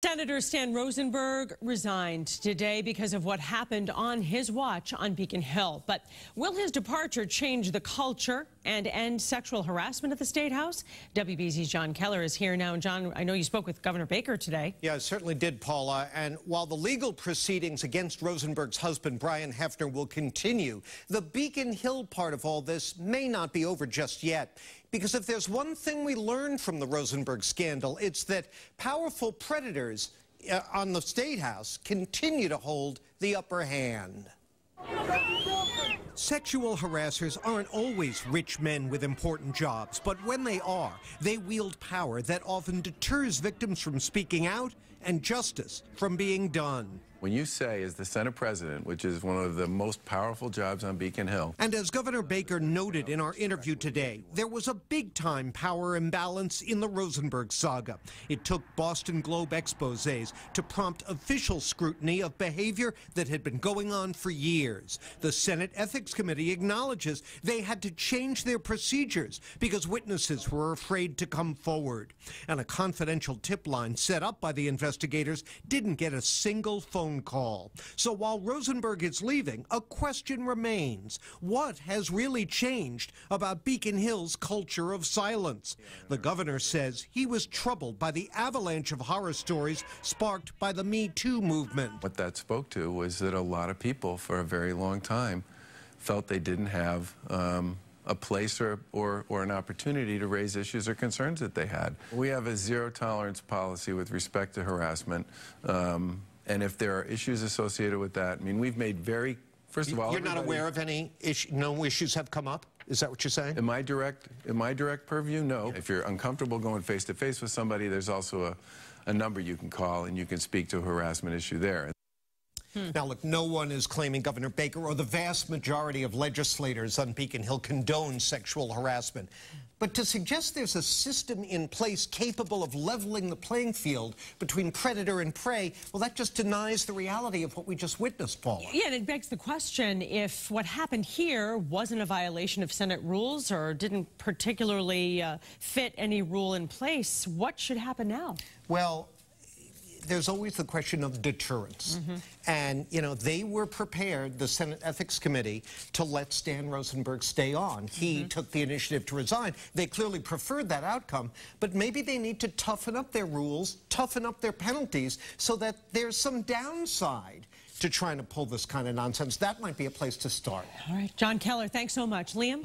Senator Stan Rosenberg resigned today because of what happened on his watch on Beacon Hill. But will his departure change the culture and end sexual harassment at the State House? WBZ's John Keller is here now. And John, I know you spoke with Governor Baker today. Yeah, I certainly did, Paula. And while the legal proceedings against Rosenberg's husband, Brian Hefner, will continue, the Beacon Hill part of all this may not be over just yet. Because if there's one thing we learned from the Rosenberg scandal, it's that powerful predators on the State House continue to hold the upper hand. Sexual harassers aren't always rich men with important jobs, but when they are, they wield power that often deters victims from speaking out and justice from being done. When you say, as the Senate President, which is one of the most powerful jobs on Beacon Hill. And as Governor Baker noted in our interview today, there was a big-time power imbalance in the Rosenberg saga. It took Boston Globe exposés to prompt official scrutiny of behavior that had been going on for years. The Senate Ethics Committee acknowledges they had to change their procedures because witnesses were afraid to come forward. And a confidential tip line set up by the investigators didn't get a single phone call. So while Rosenberg is leaving, a question remains. What has really changed about Beacon Hill's culture of silence? The governor says he was troubled by the avalanche of horror stories sparked by the Me Too movement. What that spoke to was that a lot of people for a very long time felt they didn't have a place or an opportunity to raise issues or concerns that they had. We have a zero-tolerance policy with respect to harassment. And if there are issues associated with that, I mean, we've made very, first of all... You're not aware of any issue, no issues have come up? Is that what you're saying? In my direct purview, no. If you're uncomfortable going face-to-face with somebody, there's also a number you can call and you can speak to a harassment issue there. Now, look, no one is claiming Governor Baker or the vast majority of legislators on Beacon Hill condone sexual harassment. But to suggest there's a system in place capable of leveling the playing field between predator and prey, well, that just denies the reality of what we just witnessed, Paula. Yeah, and it begs the question, if what happened here wasn't a violation of Senate rules or didn't particularly fit any rule in place, what should happen now? Well, there's always the question of deterrence. And, you know, they were prepared, the Senate Ethics Committee, to let Stan Rosenberg stay on. He took the initiative to resign. They clearly preferred that outcome, but maybe they need to toughen up their rules, toughen up their penalties, so that there's some downside to trying to pull this kind of nonsense. That might be a place to start. All right, John Keller, thanks so much. Liam?